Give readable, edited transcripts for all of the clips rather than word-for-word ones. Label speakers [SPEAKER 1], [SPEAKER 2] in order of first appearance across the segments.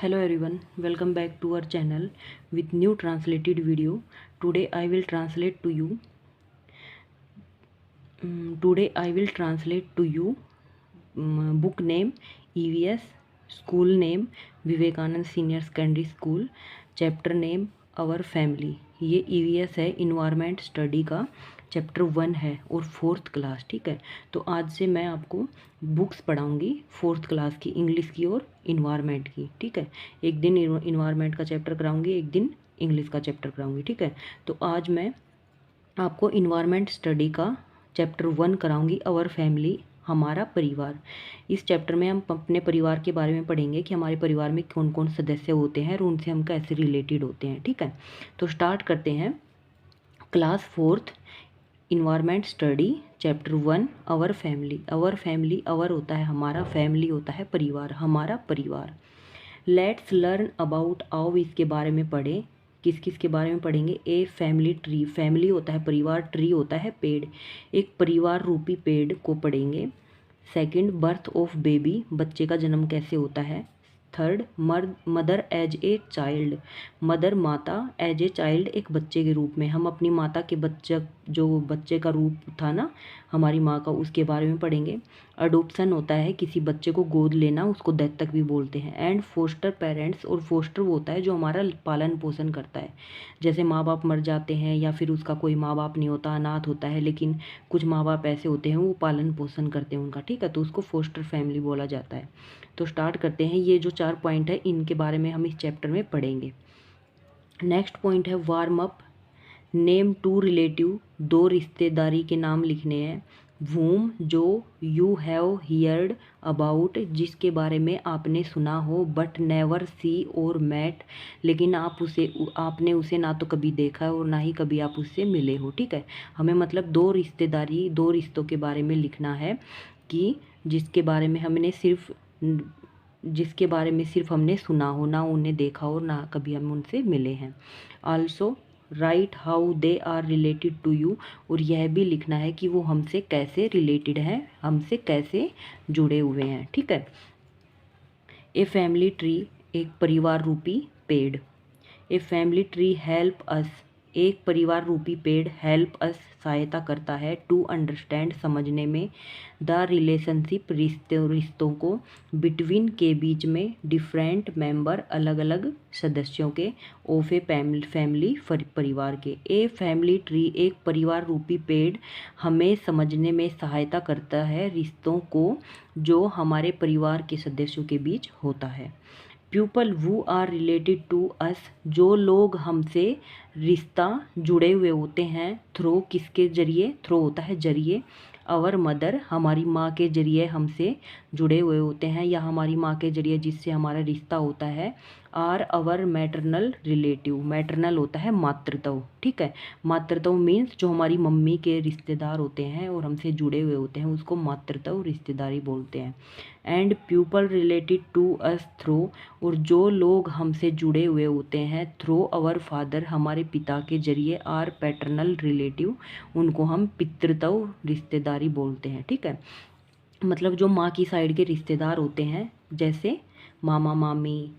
[SPEAKER 1] Hello everyone, welcome back to our channel with new translated video. Today I will translate to you. Today I will translate to you book name EVS, school name Vivekananda senior secondary school, chapter name our family. ये EVS है, environment study का chapter 1 है और 4th class. ठीक है, तो आज से मैं आपको बुक्स पढ़ाऊँगी 4th क्लास की, इंग्लिश की और इन्वायरमेंट की। ठीक है, एक दिन इन्वायरमेंट का चैप्टर कराऊँगी, एक दिन इंग्लिश का चैप्टर कराऊँगी। ठीक है, तो आज मैं आपको इन्वायरमेंट स्टडी का चैप्टर 1 कराऊँगी, आवर फैमिली, हमारा परिवार। इस चैप्टर में हम अपने परिवार के बारे में पढ़ेंगे कि हमारे परिवार में कौन कौन सदस्य होते हैं और उनसे हम कैसे रिलेटेड होते हैं। ठीक है, तो स्टार्ट करते हैं। Class 4th environment study chapter 1 our family. Our family, our होता है हमारा, फैमिली होता है परिवार, हमारा परिवार। लेट्स लर्न अबाउट, आओ इसके बारे में पढ़ें। किस किस के बारे में पढ़ेंगे? ए फैमिली ट्री, फैमिली होता है परिवार, ट्री होता है पेड़, एक परिवार रूपी पेड़ को पढ़ेंगे। सेकंड, बर्थ ऑफ बेबी, बच्चे का जन्म कैसे होता है। Third, mother as a child, mother माता, एज ए चाइल्ड एक बच्चे के रूप में, हम अपनी माता के बच्चे, जो बच्चे का रूप था ना हमारी माँ का, उसके बारे में पढ़ेंगे। अडोप्शन होता है किसी बच्चे को गोद लेना, उसको दत्तक भी बोलते हैं। एंड फोस्टर पेरेंट्स, और फोस्टर वो होता है जो हमारा पालन पोषण करता है। जैसे माँ बाप मर जाते हैं या फिर उसका कोई माँ बाप नहीं होता, अनाथ होता है, लेकिन कुछ माँ बाप ऐसे होते हैं वो पालन पोषण करते हैं उनका। ठीक है, तो उसको फोस्टर फैमिली बोला जाता है। तो स्टार्ट करते हैं। ये जो 4 पॉइंट है इनके बारे में हम इस चैप्टर में पढ़ेंगे। नेक्स्ट पॉइंट है वार्म अप। नेम 2 रिलेटिव, 2 रिश्तेदारी के नाम लिखने हैं। वूम, जो, यू हैव हियर्ड अबाउट, जिसके बारे में आपने सुना हो, बट नेवर सी और मैट, लेकिन आपने उसे ना तो कभी देखा है और ना ही कभी आप उससे मिले हो। ठीक है, हमें मतलब 2 रिश्तेदारी, 2 रिश्तों के बारे में लिखना है कि जिसके बारे में हमने सुना हो, ना उन्हें देखा हो, ना कभी हम उनसे मिले हैं। Also write how they are related to you, और यह भी लिखना है कि वो हमसे कैसे रिलेटेड हैं, हमसे कैसे जुड़े हुए हैं। ठीक है। ए फैमिली ट्री, एक परिवार रूपी पेड़। ए फैमिली ट्री हेल्प अस, एक परिवार रूपी पेड़ हेल्प अस, सहायता करता है, टू अंडरस्टैंड, समझने में, द रिलेशनशिप, रिश्तों को, बिटवीन के बीच में, डिफरेंट मेंबर, अलग अलग सदस्यों के, ऑफ ए फैमिली, परिवार के। ए फैमिली ट्री, एक परिवार रूपी पेड़ हमें समझने में सहायता करता है रिश्तों को जो हमारे परिवार के सदस्यों के बीच होता है। People who are related to us, जो लोग हमसे रिश्ता जुड़े हुए होते हैं, थ्रो, किसके जरिए, थ्रो होता है जरिए, आवर मदर, हमारी माँ के जरिए हमसे जुड़े हुए होते हैं, या हमारी माँ के जरिए जिससे हमारा रिश्ता होता है। Are our maternal relative, maternal होता है मातृत्व। ठीक है, मातृत्व मीन्स जो हमारी मम्मी के रिश्तेदार होते हैं और हमसे जुड़े हुए होते हैं, उसको मातृत्व रिश्तेदारी बोलते हैं। And people related to us through, और जो लोग हमसे जुड़े हुए होते हैं, थ्रो आवर फादर, हमारे पिता के जरिए, आर पैटर्नल रिलेटिव, उनको हम पितृत्व रिश्तेदारी बोलते हैं। ठीक है, मतलब जो माँ की साइड के रिश्तेदार होते हैं, जैसे मामा मामी,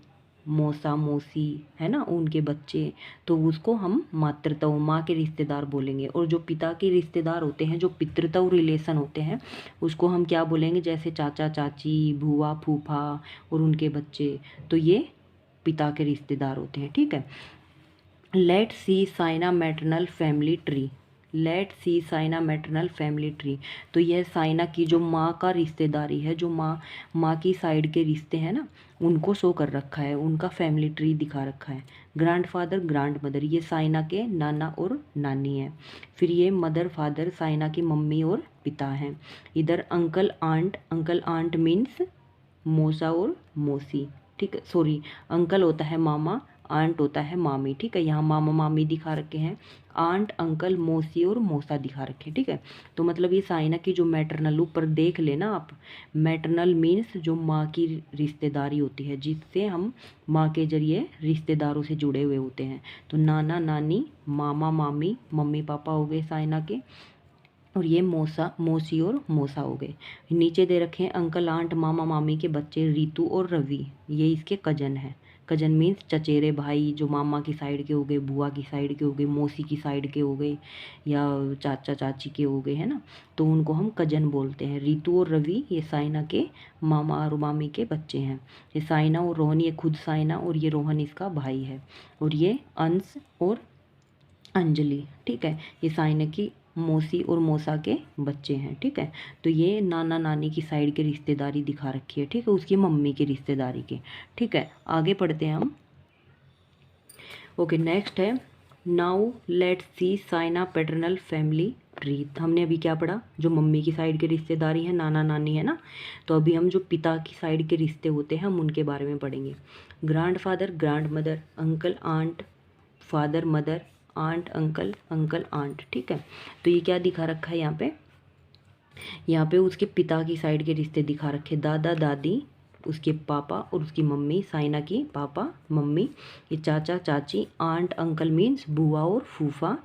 [SPEAKER 1] मौसा मौसी, है ना, उनके बच्चे, तो उसको हम मातृत्व, माँ के रिश्तेदार बोलेंगे। और जो पिता के रिश्तेदार होते हैं, जो पितृत्व रिलेशन होते हैं, उसको हम क्या बोलेंगे, जैसे चाचा चाची, बुआ फूफा और उनके बच्चे, तो ये पिता के रिश्तेदार होते हैं। ठीक है। Let see Saina maternal family tree, let see Saina maternal family tree, तो यह साइना की जो माँ का रिश्तेदारी है, जो माँ की साइड के रिश्ते हैं ना, उनको शो कर रखा है, उनका फैमिली ट्री दिखा रखा है। ग्रैंडफादर, ग्रैंड मदर, ये साइना के नाना और नानी है। फिर ये मदर फादर, साइना की मम्मी और पिता हैं। इधर uncle aunt, uncle aunt means मौसा और मौसी। ठीक है, सॉरी, अंकल होता है मामा, आंट होता है मामी। ठीक है, यहाँ मामा मामी दिखा रखे हैं, आंट अंकल मौसी और मौसा दिखा रखे हैं। ठीक है, तो मतलब ये साइना की जो मैटरनल, ऊपर देख लेना आप, मैटरनल मीन्स जो माँ की रिश्तेदारी होती है, जिससे हम माँ के जरिए रिश्तेदारों से जुड़े हुए होते हैं। तो नाना नानी, मामा मामी, मम्मी पापा हो गए साइना के, और ये मौसा मौसी और मौसा हो गए। नीचे दे रखे हैं अंकल आंट मामा मामी के बच्चे, रितु और रवि, ये इसके कजन हैं। कजन मीन्स चचेरे भाई, जो मामा की साइड के हो गए, बुआ की साइड के हो गए, मौसी की साइड के हो गए, या चाचा चाची के हो गए, है ना, तो उनको हम कजन बोलते हैं। रितु और रवि ये साइना के मामा और मामी के बच्चे हैं। ये साइना और रोहन, ये खुद साइना और ये रोहन इसका भाई है। और ये अंश और अंजलि, ठीक है, ये साइना की मौसी और मौसा के बच्चे हैं। ठीक है, तो ये नाना नानी की साइड के रिश्तेदारी दिखा रखी है। ठीक है, उसकी मम्मी की रिश्तेदारी के। ठीक है, आगे पढ़ते हैं हम। ओके, नेक्स्ट है now let's see Saina paternal family tree. हमने अभी क्या पढ़ा, जो मम्मी की साइड के रिश्तेदारी है, नाना नानी है ना, तो अभी हम जो पिता की साइड के रिश्ते होते हैं हम उनके बारे में पढ़ेंगे। Grandfather, grandmother, uncle aunt, father mother, aunt uncle, uncle aunt. ठीक है, तो ये क्या दिखा रखा है यहाँ पे उसके पिता की साइड के रिश्ते दिखा रखे, दादा दादी, उसके पापा और उसकी मम्मी, साइना की पापा मम्मी, ये चाचा चाची, आंट अंकल मीन्स बुआ और फूफा,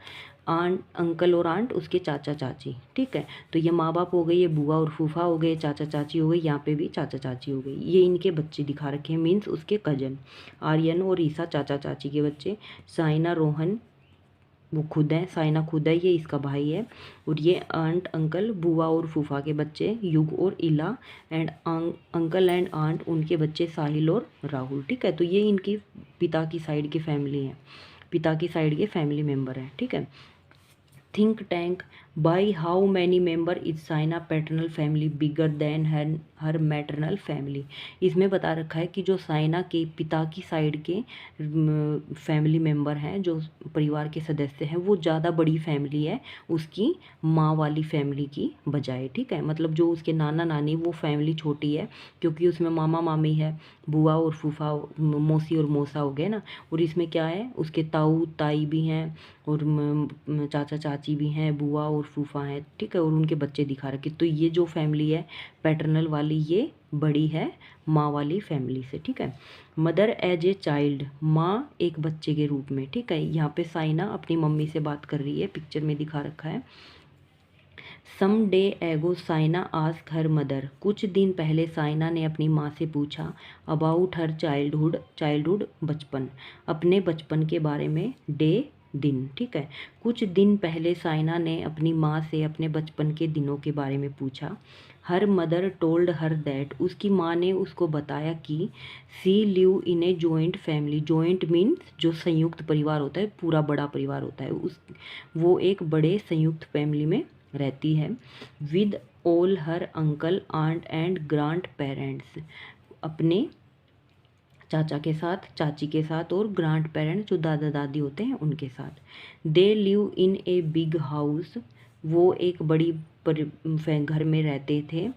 [SPEAKER 1] आंट अंकल और आंट उसके चाचा चाची। ठीक है, तो ये माँ बाप हो गए, ये बुआ और फूफा हो गए, चाचा चाची हो गए, यहाँ पे भी चाचा चाची हो गई। ये इनके बच्चे दिखा रखे हैं मीन्स उसके कजन, आर्यन और ईसा चाचा चाची के बच्चे, साइना रोहन वो खुद है, साइना खुद है, ये इसका भाई है। और ये आंट अंकल बुआ और फूफा के बच्चे युग और इला, एंड अंकल एंड आंट उनके बच्चे साहिल और राहुल। ठीक है, तो ये इनकी पिता की साइड की फैमिली है, पिता की साइड के फैमिली मेम्बर हैं। ठीक है, think tank, by how many member is Saina paternal family bigger than her maternal family. इसमें बता रखा है कि जो साइना के पिता की साइड के फैमिली मेंबर हैं, जो परिवार के सदस्य हैं, वो ज़्यादा बड़ी फैमिली है उसकी माँ वाली फैमिली की बजाय। ठीक है, मतलब जो उसके नाना नानी वो फैमिली छोटी है, क्योंकि उसमें मामा मामी है, बुआ और फूफा, मौसी और मौसा हो गए ना, और इसमें क्या है उसके ताऊ ताई भी हैं, और चाचा चाची भी हैं, बुआ और फूफा हैं। ठीक है, और उनके बच्चे दिखा रखे। तो ये जो फैमिली है पैटर्नल वाली, ये बड़ी है माँ वाली फैमिली से। ठीक है, मदर एज ए चाइल्ड, माँ एक बच्चे के रूप में। ठीक है, यहाँ पे साइना अपनी मम्मी से बात कर रही है, पिक्चर में दिखा रखा है। सम डे एगो साइना आस्क हर मदर, कुछ दिन पहले साइना ने अपनी माँ से पूछा अबाउट हर चाइल्डहुड बचपन, अपने बचपन के बारे में। डे दिन, ठीक है, कुछ दिन पहले साइना ने अपनी माँ से अपने बचपन के दिनों के बारे में पूछा। Her mother told her that, उसकी माँ ने उसको बताया कि सी live in a joint family, joint means जो संयुक्त परिवार होता है, पूरा बड़ा परिवार होता है, वो एक बड़े संयुक्त फैमिली में रहती है। With all her uncle aunt and grandparents, अपने चाचा के साथ, चाची के साथ, और ग्रांड पेरेंट्स जो दादा दादी होते हैं उनके साथ। They live in a big house, वो एक बड़ी घर में रहते थे।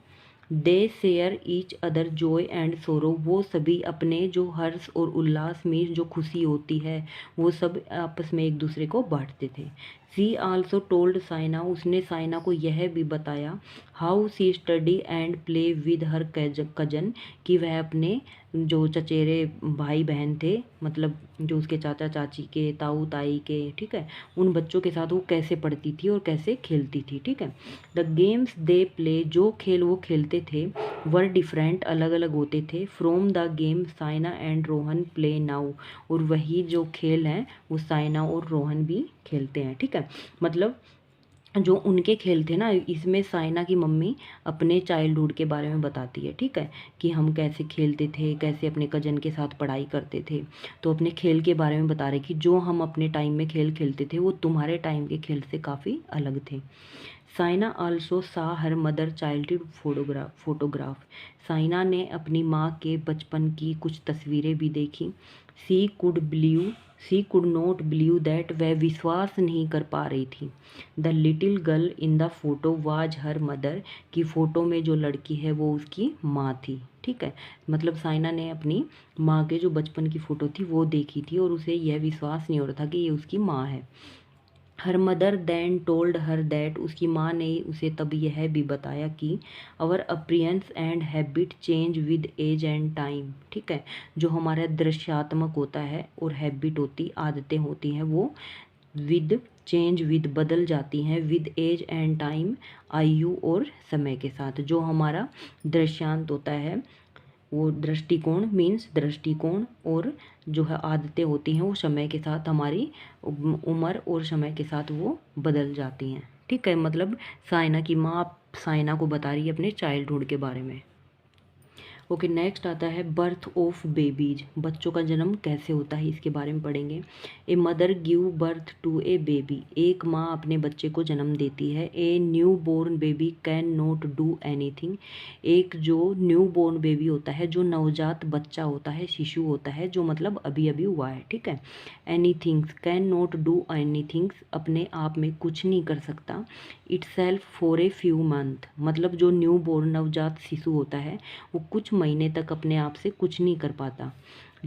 [SPEAKER 1] They share each other joy and sorrow, वो सभी अपने जो हर्ष और उल्लास में जो खुशी होती है वो सब आपस में एक दूसरे को बांटते थे। सी आल्सो टोल्ड साइना, उसने साइना को यह भी बताया how she study and play with her cousin, कि वह अपने जो चचेरे भाई बहन थे, मतलब जो उसके चाचा चाची के, ताऊ ताई के, ठीक है, उन बच्चों के साथ वो कैसे पढ़ती थी और कैसे खेलती थी। ठीक है, द गेम्स दे प्ले, जो खेल वो खेलते थे, वर डिफरेंट, अलग अलग होते थे, from the game Saina and Rohan play now, और वही जो खेल हैं वो साइना और रोहन भी खेलते हैं। ठीक है, मतलब जो उनके खेल थे ना, इसमें साइना की मम्मी अपने चाइल्डहुड के बारे में बताती है। ठीक है, कि हम कैसे खेलते थे, कैसे अपने कजन के साथ पढ़ाई करते थे, तो अपने खेल के बारे में बता रहे कि जो हम अपने टाइम में खेल खेलते थे वो तुम्हारे टाइम के खेल से काफ़ी अलग थे। साइना आल्सो सा her mother childhood photograph, Saina ने अपनी माँ के बचपन की कुछ तस्वीरें भी देखी। She could believe, she could not believe that, वह विश्वास नहीं कर पा रही थी। The little girl in the photo was her mother, की फ़ोटो में जो लड़की है वो उसकी माँ थी। ठीक है, मतलब साइना ने अपनी माँ के जो बचपन की फ़ोटो थी वो देखी थी और उसे यह विश्वास नहीं हो रहा था कि ये उसकी माँ है। Her mother then told her that, उसकी माँ ने उसे तब यह भी बताया कि our appearance and habit change with age and time. ठीक है, जो हमारा दृश्यात्मक होता है और हैबिट होती, आदतें होती हैं, वो विद चेंज, विद बदल जाती हैं, विद एज एंड टाइम, आयु और समय के साथ। जो हमारा दृश्यांत होता है, वो दृष्टिकोण मीन्स दृष्टिकोण, और जो है आदतें होती हैं वो समय के साथ, हमारी उम्र और समय के साथ वो बदल जाती हैं। ठीक है, मतलब साइना की माँ साइना को बता रही है अपने चाइल्डहुड के बारे में। ओके, नेक्स्ट आता है बर्थ ऑफ बेबीज, बच्चों का जन्म कैसे होता है इसके बारे में पढ़ेंगे। A mother give birth to a baby, एक माँ अपने बच्चे को जन्म देती है। A new born baby can not do anything, एक जो न्यू बोर्न बेबी होता है, जो नवजात बच्चा होता है, शिशु होता है, जो मतलब अभी अभी हुआ है। ठीक है, any things can not do any things, अपने आप में कुछ नहीं कर सकता। Itself for a few month, मतलब जो न्यू बोर्न नवजात शिशु होता है वो कुछ महीने तक अपने आप से कुछ नहीं कर पाता।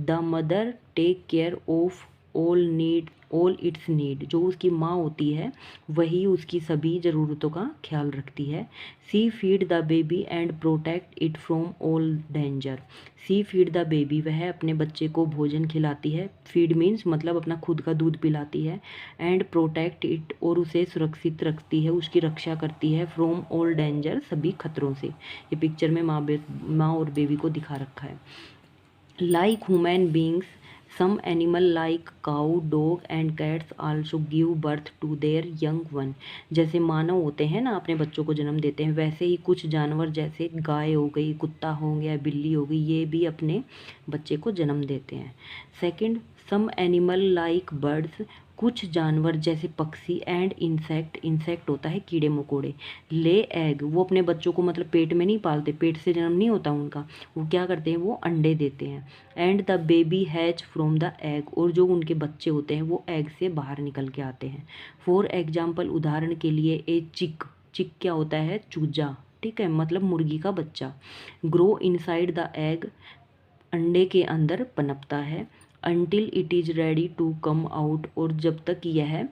[SPEAKER 1] The mother take care of all its need, जो उसकी माँ होती है वही उसकी सभी ज़रूरतों का ख्याल रखती है। She feed the baby and protect it from all danger, she feed the baby, वह अपने बच्चे को भोजन खिलाती है, फीड मीन्स मतलब अपना खुद का दूध पिलाती है, एंड प्रोटेक्ट इट, और उसे सुरक्षित रखती है, उसकी रक्षा करती है, फ्रॉम ऑल डेंजर, सभी खतरों से। ये पिक्चर में माँ और बेबी को दिखा रखा है। Like human beings, some animal like cow dog and cats also give birth to their young one, जैसे मानव होते हैं ना अपने बच्चों को जन्म देते हैं, वैसे ही कुछ जानवर जैसे गाय हो गई, कुत्ता हो गया, बिल्ली हो गई, ये भी अपने बच्चे को जन्म देते हैं। Second, some animal like birds, कुछ जानवर जैसे पक्षी, एंड इंसेक्ट होता है कीड़े मकोड़े, ले एग, वो अपने बच्चों को मतलब पेट में नहीं पालते, पेट से जन्म नहीं होता उनका, वो क्या करते हैं, वो अंडे देते हैं। And the baby hatch from the egg, और जो उनके बच्चे होते हैं वो एग से बाहर निकल के आते हैं। फॉर एग्जाम्पल, उदाहरण के लिए, ए चिक, चिक क्या होता है, चूजा। ठीक है, मतलब मुर्गी का बच्चा। ग्रो इनसाइड द एग, अंडे के अंदर पनपता है। Until it is ready to come out, और जब तक यह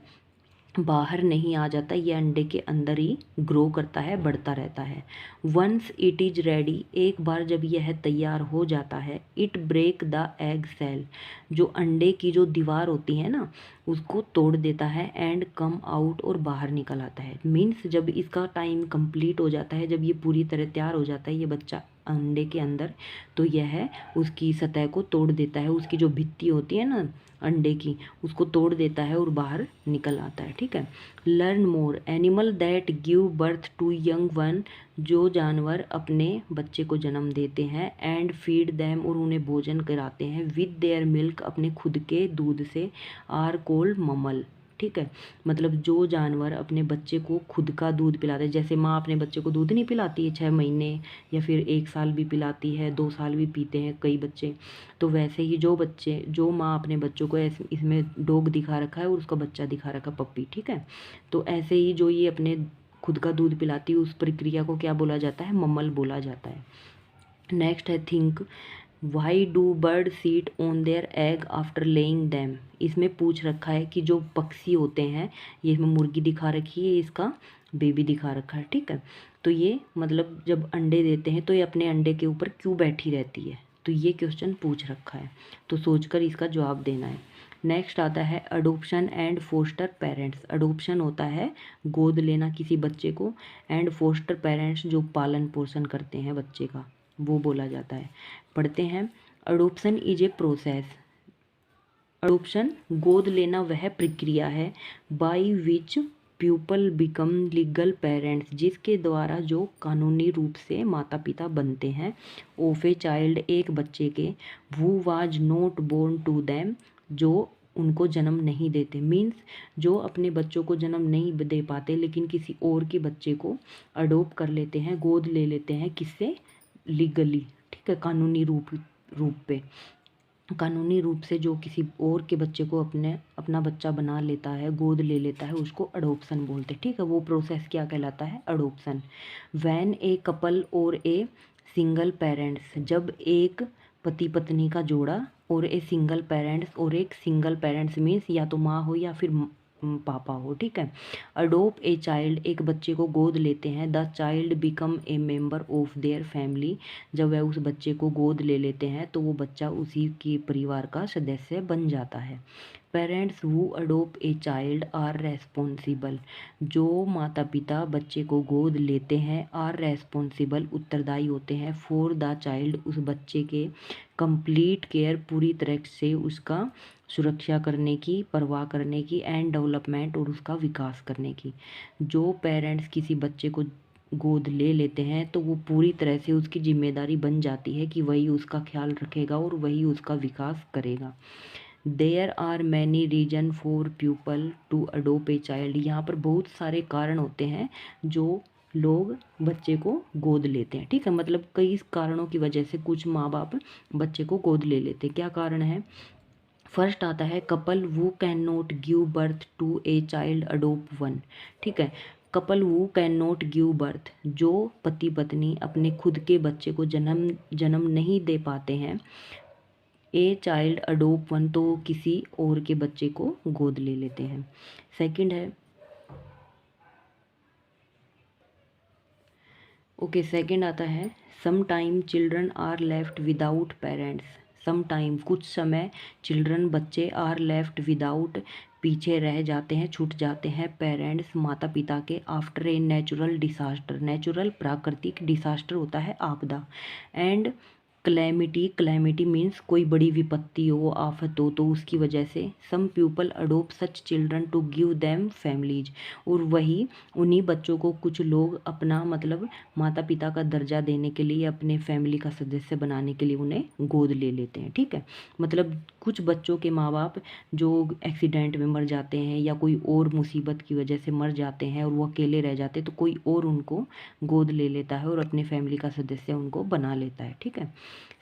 [SPEAKER 1] बाहर नहीं आ जाता, ये अंडे के अंदर ही ग्रो करता है, बढ़ता रहता है। वंस इट इज़ रेडी, एक बार जब यह तैयार हो जाता है, it break the egg shell, जो अंडे की जो दीवार होती है ना उसको तोड़ देता है, एंड कम आउट, और बाहर निकल आता है। मीन्स जब इसका टाइम कंप्लीट हो जाता है, जब ये पूरी तरह तैयार हो जाता है ये बच्चा अंडे के अंदर, तो यह उसकी सतह को तोड़ देता है, उसकी जो भित्ति होती है ना अंडे की उसको तोड़ देता है और बाहर निकल आता है। ठीक है, learn more, animal that give birth to young one, जो जानवर अपने बच्चे को जन्म देते हैं, एंड फीड दैम, और उन्हें भोजन कराते हैं, विद देयर मिल्क, अपने खुद के दूध से, आर कोल्ड ममल। ठीक है, मतलब जो जानवर अपने बच्चे को खुद का दूध पिलाते हैं, जैसे माँ अपने बच्चे को दूध नहीं पिलाती है 6 महीने या फिर 1 साल भी पिलाती है, 2 साल भी पीते हैं कई बच्चे, तो वैसे ही जो माँ अपने बच्चों को ऐसे, इसमें डॉग दिखा रखा है और उसका बच्चा दिखा रखा है पप्पी। ठीक है, तो ऐसे ही जो ये अपने खुद का दूध पिलाती है उस प्रक्रिया को क्या बोला जाता है, मम्मल बोला जाता है। नेक्स्ट है think, why do bird seat on their egg after laying them, इसमें पूछ रखा है कि जो पक्षी होते हैं, ये इसमें मुर्गी दिखा रखी है, इसका बेबी दिखा रखा है। ठीक है, तो ये मतलब जब अंडे देते हैं तो ये अपने अंडे के ऊपर क्यों बैठी रहती है, तो ये क्वेश्चन पूछ रखा है, तो सोचकर इसका जवाब देना है। नेक्स्ट आता है adoption and foster parents, adoption होता है गोद लेना किसी बच्चे को, एंड फोस्टर पेरेंट्स जो पालन पोषण करते हैं बच्चे का, वो बोला जाता है। पढ़ते हैं, adoption is a process, adoption गोद लेना वह प्रक्रिया है, by which people become legal parents, जिसके द्वारा जो कानूनी रूप से माता पिता बनते हैं, ऑफ ए चाइल्ड, एक बच्चे के, who was not born to them, जो उनको जन्म नहीं देते, मीन्स जो अपने बच्चों को जन्म नहीं दे पाते लेकिन किसी और के बच्चे को अडोप्ट कर लेते हैं, गोद ले लेते हैं, किससे, लीगली। ठीक है, कानूनी रूप पे, कानूनी रूप से जो किसी और के बच्चे को अपना बच्चा बना लेता है, गोद ले लेता है, उसको अडोप्शन बोलते हैं। ठीक है, वो प्रोसेस क्या कहलाता है, अडोप्शन। व्हेन ए कपल और ए सिंगल पेरेंट्स, जब एक पति पत्नी का जोड़ा, और ए सिंगल पेरेंट्स, और एक सिंगल पेरेंट्स मीन्स या तो माँ हो या फिर पापा हो। ठीक है, अडोप्ट ए चाइल्ड, एक बच्चे को गोद लेते हैं, the child become a member of their family, जब वह उस बच्चे को गोद ले लेते हैं तो वो बच्चा उसी के परिवार का सदस्य बन जाता है। Parents who adopt a child are responsible, जो माता पिता बच्चे को गोद लेते हैं, आर रेस्पॉन्सिबल उत्तरदायी होते हैं, फॉर द चाइल्ड उस बच्चे के कंप्लीट केयर पूरी तरह से उसका सुरक्षा करने की, परवाह करने की, एंड डेवलपमेंट और उसका विकास करने की। जो पेरेंट्स किसी बच्चे को गोद ले लेते हैं तो वो पूरी तरह से उसकी जिम्मेदारी बन जाती है कि वही उसका ख्याल रखेगा और वही उसका विकास करेगा। There are many reason for people to adopt a child, यहाँ पर बहुत सारे कारण होते हैं जो लोग बच्चे को गोद लेते हैं। ठीक है, मतलब कई कारणों की वजह से कुछ माँ बाप बच्चे को गोद ले लेते हैं। क्या कारण है? फर्स्ट आता है couple who cannot give birth to a child adopt one. ठीक है, couple who cannot give birth, जो पति पत्नी अपने खुद के बच्चे को जन्म नहीं दे पाते हैं, ए चाइल्ड अडोप्ट वन, तो किसी और के बच्चे को गोद ले लेते हैं। सेकंड है सेकंड आता है some time children are left without parents. Some time कुछ समय चिल्ड्रन बच्चे आर लेफ्ट विदाउट पीछे रह जाते हैं, छूट जाते हैं, पेरेंट्स माता पिता के, after a natural disaster, natural प्राकृतिक, डिसास्टर होता है आपदा, एंड क्लैमिटी, क्लैमिटी मीन्स कोई बड़ी विपत्ति हो, आफत हो, तो उसकी वजह से। Some people adopt such children to give them families, और वही उन्हीं बच्चों को कुछ लोग अपना मतलब माता पिता का दर्जा देने के लिए, अपने फैमिली का सदस्य बनाने के लिए उन्हें गोद ले लेते हैं। ठीक है, मतलब कुछ बच्चों के माँ बाप जो एक्सीडेंट में मर जाते हैं या कोई और मुसीबत की वजह से मर जाते हैं और वो अकेले रह जाते हैं, तो कोई और उनको गोद ले लेता है और अपने फैमिली का सदस्य उनको बना लेता है। ठीक है,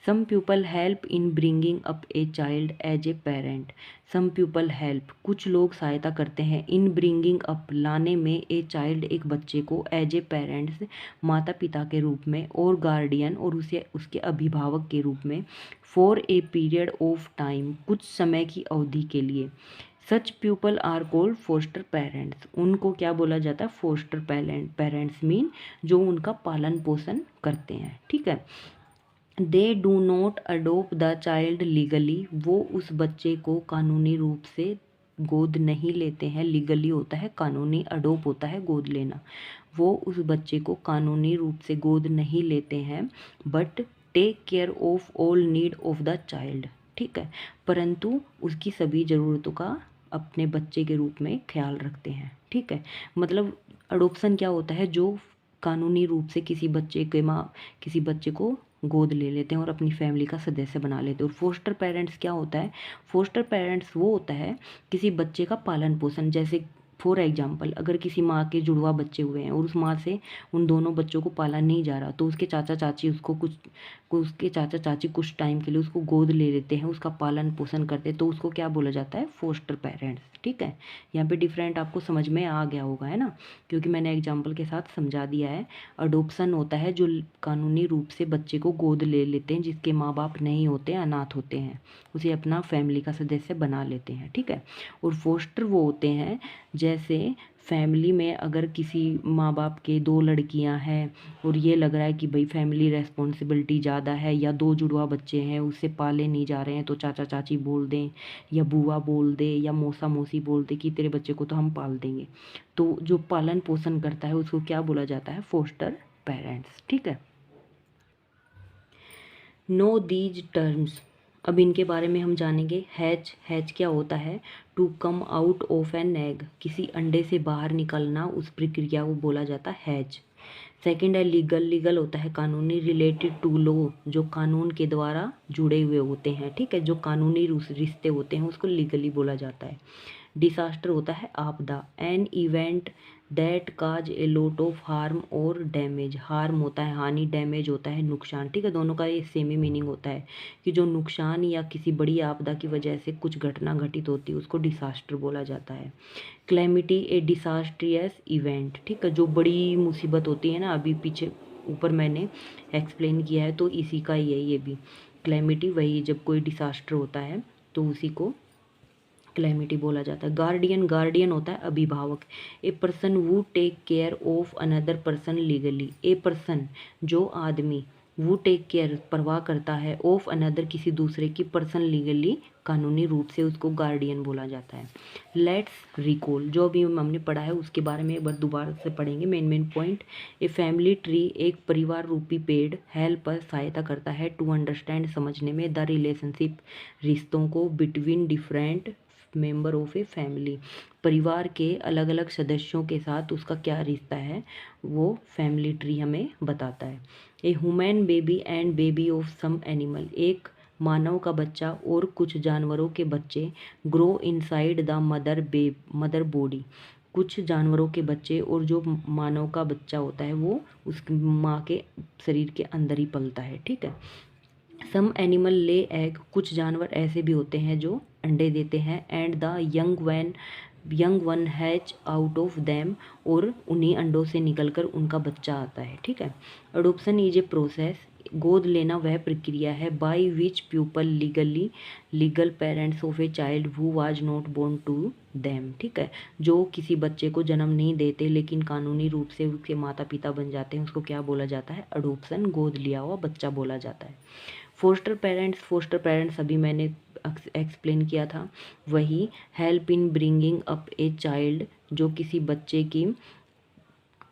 [SPEAKER 1] some people help in bringing up a child as a parent. Some people help, कुछ लोग सहायता करते हैं, इन ब्रिंगिंग अप, लाने में, ए चाइल्ड, एक बच्चे को, एज ए पेरेंट्स, माता पिता के रूप में, और गार्डियन, और उसे उसके अभिभावक के रूप में, for a period of time, कुछ समय की अवधि के लिए। Such people are called foster parents, उनको क्या बोला जाता है? फोस्टर पेरेंट्स मीन जो उनका पालन पोषण करते हैं। ठीक है, they do not adopt the child legally, वो उस बच्चे को कानूनी रूप से गोद नहीं लेते हैं। लीगली होता है कानूनी, अडोप्ट होता है गोद लेना। वो उस बच्चे को कानूनी रूप से गोद नहीं लेते हैं, but take care of all need of the child. ठीक है, परंतु उसकी सभी ज़रूरतों का अपने बच्चे के रूप में ख्याल रखते हैं। ठीक है, मतलब अडोप्शन क्या होता है? जो कानूनी रूप से किसी बच्चे को गोद ले लेते हैं और अपनी फैमिली का सदस्य बना लेते हैं। और फोस्टर पेरेंट्स क्या होता है? फोस्टर पेरेंट्स वो होता है किसी बच्चे का पालन पोषण, जैसे फॉर एग्जाम्पल अगर किसी माँ के जुड़वा बच्चे हुए हैं और उस माँ से उन दोनों बच्चों को पाला नहीं जा रहा, तो उसके चाचा चाची कुछ टाइम के लिए उसको गोद ले लेते हैं, उसका पालन पोषण करते हैं, तो उसको क्या बोला जाता है? Foster parents. ठीक है, यहाँ पे डिफरेंट आपको समझ में आ गया होगा, है ना, क्योंकि मैंने एग्जाम्पल के साथ समझा दिया है। अडोप्शन होता है जो कानूनी रूप से बच्चे को गोद ले लेते हैं, जिसके माँ बाप नहीं होते, अनाथ होते हैं, उसे अपना फैमिली का सदस्य बना लेते हैं। ठीक है, और फोस्टर वो होते हैं जैसे फैमिली में अगर किसी माँ बाप के दो लड़कियां हैं और ये लग रहा है कि भाई फैमिली रेस्पॉन्सिबिलिटी ज़्यादा है, या दो जुड़वा बच्चे हैं उससे पाले नहीं जा रहे हैं, तो चाचा चाची बोल दें या बुआ बोल दे या मौसा मौसी बोल दे कि तेरे बच्चे को तो हम पाल देंगे, तो जो पालन पोषण करता है उसको क्या बोला जाता है? Foster parents. ठीक है, नो दीज टर्म्स, अब इनके बारे में हम जानेंगे। हैच, हैच क्या होता है? To come out of an egg, किसी अंडे से बाहर निकलना, उस प्रक्रिया को बोला जाता है हैच। सेकंड है लीगल, लीगल होता है कानूनी, रिलेटेड टू लॉ, जो कानून के द्वारा जुड़े हुए होते हैं। ठीक है, जो कानूनी रिश्ते होते हैं उसको लीगली बोला जाता है। डिसास्टर होता है आपदा, an event that cause a lot of harm और डैमेज, हार्म होता है हानि, डैमेज होता है नुकसान। ठीक है, दोनों का ये सेम ही मीनिंग होता है कि जो नुकसान या किसी बड़ी आपदा की वजह से कुछ घटना घटित होती है उसको डिसास्टर बोला जाता है। क्लैमिटी ए डिसास्ट्रियस इवेंट। ठीक है, जो बड़ी मुसीबत होती है ना, अभी पीछे ऊपर मैंने एक्सप्लेन किया है, तो इसी का ही है ये भी। क्लैमिटी वही जब कोई डिसास्टर होता है तो उसी को क्लैमिटी बोला जाता है। गार्डियन, गार्डियन होता है अभिभावक, a person who take care of another person legally, a person जो आदमी, वो टेक केयर परवाह करता है ऑफ अनदर किसी दूसरे की पर्सन लीगली कानूनी रूप से उसको गार्डियन बोला जाता है। लेट्स रिकॉल जो अभी हमने पढ़ा है उसके बारे में एक बार दोबारा से पढ़ेंगे मेन पॉइंट। ए फैमिली ट्री एक परिवार रूपी पेड़ हेल्प पर सहायता करता है टू अंडरस्टैंड समझने में द रिलेशनशिप रिश्तों को between different member of a family. परिवार के अलग अलग सदस्यों के साथ उसका क्या रिश्ता है वो फैमिली ट्री हमें बताता है। A human baby and baby of some animal एक मानव का बच्चा और कुछ जानवरों के बच्चे grow inside the mother body. कुछ जानवरों के बच्चे और जो मानव का बच्चा होता है वो उस माँ के शरीर के अंदर ही पलता है, ठीक है। सम एनिमल ले एग कुछ जानवर ऐसे भी होते हैं जो अंडे देते हैं and the young one hatch out of them और उन्हीं अंडों से निकलकर उनका बच्चा आता है, ठीक है। अडोप्शन इज ए प्रोसेस गोद लेना वह प्रक्रिया है by which people legal parents of a child who was not born to them, ठीक है। जो किसी बच्चे को जन्म नहीं देते लेकिन कानूनी रूप से उसके माता पिता बन जाते हैं उसको क्या बोला जाता है, अडोप्शन, गोद लिया हुआ बच्चा बोला जाता है। फोस्टर पेरेंट्स अभी मैंने एक्सप्लेन किया था, वही help in bringing up a child जो किसी बच्चे की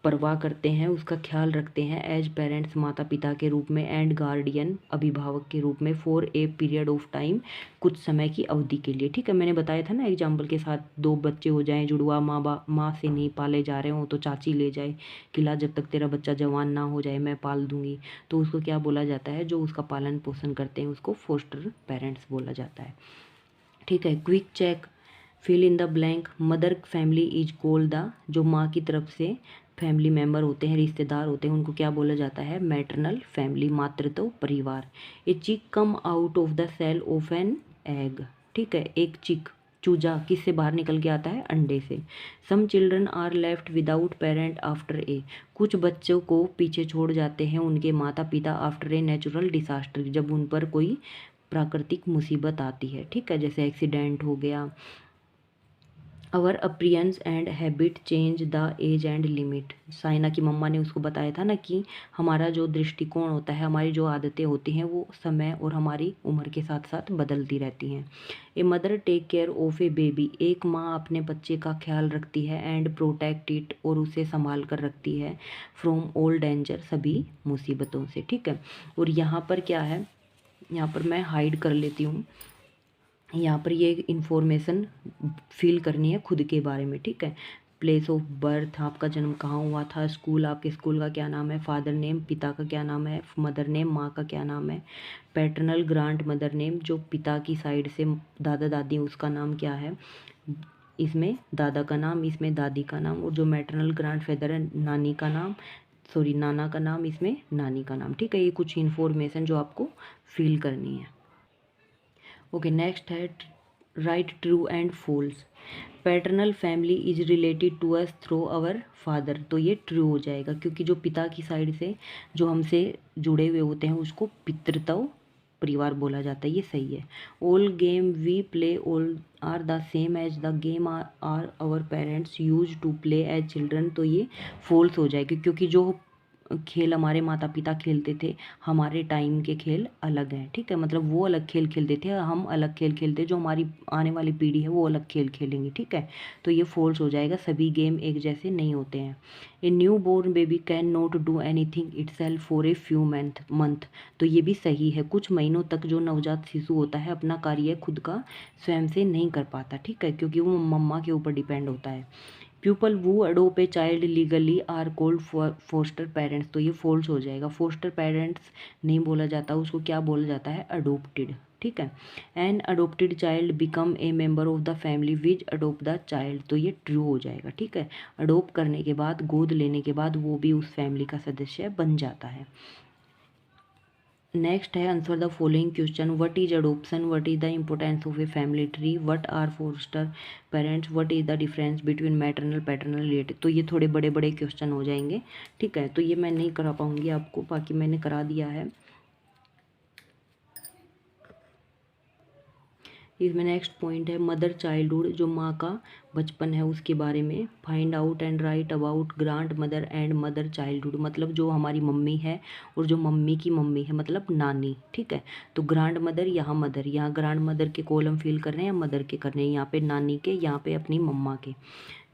[SPEAKER 1] परवाह करते हैं उसका ख्याल रखते हैं एज पेरेंट्स माता पिता के रूप में एंड गार्डियन अभिभावक के रूप में for a period of time कुछ समय की अवधि के लिए, ठीक है। मैंने बताया था ना एग्जाम्पल के साथ, दो बच्चे हो जाएं जुड़वा माँ से नहीं पाले जा रहे हो तो चाची ले जाए किला जब तक तेरा बच्चा जवान ना हो जाए मैं पाल दूंगी, तो उसको क्या बोला जाता है, जो उसका पालन पोषण करते हैं उसको फोस्टर पेरेंट्स बोला जाता है, ठीक है। Quick check fill in the blank mother family is called the जो माँ की तरफ से फैमिली मेंबर होते हैं रिश्तेदार होते हैं उनको क्या बोला जाता है, मैटरनल फैमिली मातृत्व परिवार। A chick come out of the shell of an egg, ठीक है। एक चिक चूजा किससे बाहर निकल के आता है, अंडे से। Some children are left without parent after a कुछ बच्चों को पीछे छोड़ जाते हैं उनके माता पिता आफ्टर ए नेचुरल डिसास्टर जब उन पर कोई प्राकृतिक मुसीबत आती है, ठीक है, जैसे एक्सीडेंट हो गया। Our appearance and habit change the age and limit Saina की मम्मा ने उसको बताया था ना कि हमारा जो दृष्टिकोण होता है हमारी जो आदतें होती हैं वो समय और हमारी उम्र के साथ साथ बदलती रहती हैं। A mother take care of a baby एक माँ अपने बच्चे का ख्याल रखती है एंड प्रोटेक्ट इट और उसे संभाल कर रखती है फ्रॉम ऑल डेंजर सभी मुसीबतों से, ठीक है। और यहाँ पर क्या है, यहाँ पर मैं हाइड कर लेती हूँ, यहाँ पर ये इंफॉर्मेशन फिल करनी है खुद के बारे में, ठीक है। प्लेस ऑफ बर्थ आपका जन्म कहाँ हुआ था, स्कूल आपके स्कूल का क्या नाम है, फादर नेम पिता का क्या नाम है, मदर नेम माँ का क्या नाम है, पैटर्नल ग्रांड मदर नेम जो पिता की साइड से दादा दादी उसका नाम क्या है, इसमें दादा का नाम इसमें दादी का नाम, और जो मैटरनल ग्रांड फादर है नानी का नाम नाना का नाम इसमें नानी का नाम, ठीक है। ये कुछ इन्फॉर्मेशन जो आपको फिल करनी है। ओके नेक्स्ट है right true and false. Paternal family is related to us through our father, तो ये ट्रू हो जाएगा क्योंकि जो पिता की साइड से जो हमसे जुड़े हुए होते हैं उसको पितृत्व परिवार बोला जाता है, ये सही है। All game we play all are the same as the game are our parents used to play as children, तो ये फॉल्स हो जाएगी क्योंकि जो खेल हमारे माता पिता खेलते थे हमारे टाइम के खेल अलग हैं, ठीक है। मतलब वो अलग खेल खेलते थे हम अलग खेल खेलते, जो हमारी आने वाली पीढ़ी है वो अलग खेल खेलेंगी, ठीक है। तो ये फॉल्स हो जाएगा, सभी गेम एक जैसे नहीं होते हैं। A new born baby can not do anything itself for a few month, तो ये भी सही है, कुछ महीनों तक जो नवजात शिशु होता है अपना कार्य खुद का स्वयं से नहीं कर पाता, ठीक है, क्योंकि वो मम्मा के ऊपर डिपेंड होता है। People who adopt a child legally are called foster parents, तो ये फॉल्स हो जाएगा, फोस्टर पेरेंट्स नहीं बोला जाता, उसको क्या बोला जाता है, अडोप्टेड, ठीक है। An adopted child become a member of the family which adopt the child, तो ये ट्रू हो जाएगा, ठीक है। अडोप्ट करने के बाद गोद लेने के बाद वो भी उस फैमिली का सदस्य बन जाता है। नेक्स्ट है answer the following question, what is adoption, what is the importance of a family tree, what are foster parents, what is the difference between maternal paternal related, तो ये थोड़े बड़े बड़े क्वेश्चन हो जाएंगे, ठीक है। तो ये मैं नहीं करा पाऊंगी आपको, बाकी मैंने करा दिया है। इसमें नेक्स्ट पॉइंट है मदर चाइल्डहुड, जो माँ का बचपन है उसके बारे में। Find out and right about grand mother and mother childhood, मतलब जो हमारी मम्मी है और जो मम्मी की मम्मी है, मतलब नानी, ठीक है। तो ग्रांड मदर, यहाँ ग्रांड मदर के कॉलम फिल करने हैं या मदर के करने हैं, यहाँ पे नानी के, यहाँ पे अपनी मम्मा के।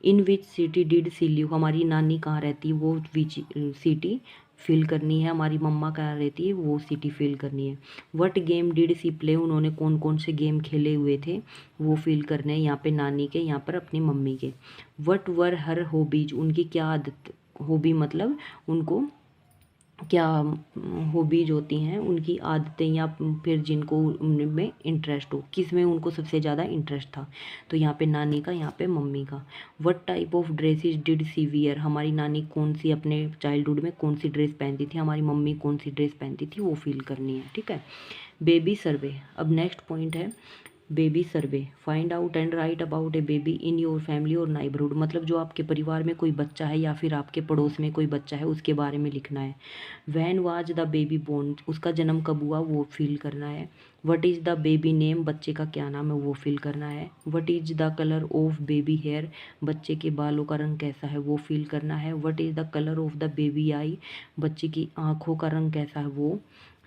[SPEAKER 1] In which city did she live, हमारी नानी कहाँ रहती है, वो विच सिटी फिल करनी है। हमारी मम्मा कहाँ रहती है, वो सिटी फिल करनी है। What game did she play, उन्होंने कौन कौन से गेम खेले हुए थे, वो फिल करने हैं, यहाँ पे नानी के, यहाँ पर अपनी मम्मी के। व्हाट वर हर हॉबीज, उनकी क्या आदत, हॉबी मतलब उनको क्या हॉबीज होती हैं, उनकी आदतें, या फिर जिनको उनमें इंटरेस्ट हो, किस में उनको सबसे ज़्यादा इंटरेस्ट था। तो यहाँ पे नानी का, यहाँ पे मम्मी का। What type of dresses did she wear, हमारी नानी कौन सी अपने चाइल्डहुड में कौन सी ड्रेस पहनती थी, हमारी मम्मी कौन सी ड्रेस पहनती थी, वो फील करनी है, ठीक है। बेबी सर्वे, अब नेक्स्ट पॉइंट है baby survey. Find out and right about A baby in your family और नाइबरहुड, मतलब जो आपके परिवार में कोई बच्चा है या फिर आपके पड़ोस में कोई बच्चा है उसके बारे में लिखना है। When was the baby born, उसका जन्म कब हुआ, वो फिल करना है। What is the baby name, बच्चे का क्या नाम है, वो फिल करना है। What is the colour of baby hair, बच्चे के बालों का रंग कैसा है, वो फिल करना है। What is the colour of the baby I, बच्चे की आँखों का रंग कैसा है, वो।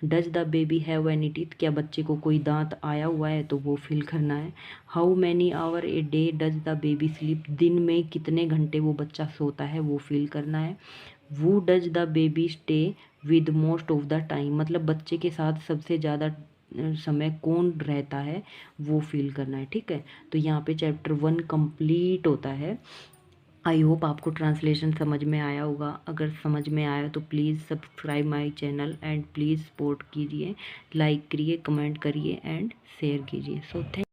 [SPEAKER 1] Does the baby have any teeth, क्या बच्चे को कोई दांत आया हुआ है, तो वो फिल करना है। How many hour a day does the baby sleep, दिन में कितने घंटे वो बच्चा सोता है, वो फिल करना है। वो does the baby stay with most of the time, मतलब बच्चे के साथ सबसे ज़्यादा समय कौन रहता है, वो फील करना है, ठीक है। तो यहाँ पे चैप्टर 1 कंप्लीट होता है। आई होप आपको ट्रांसलेशन समझ में आया होगा। अगर समझ में आया तो please subscribe my channel and please support कीजिए, लाइक करिए, कमेंट करिए एंड शेयर कीजिए। So thank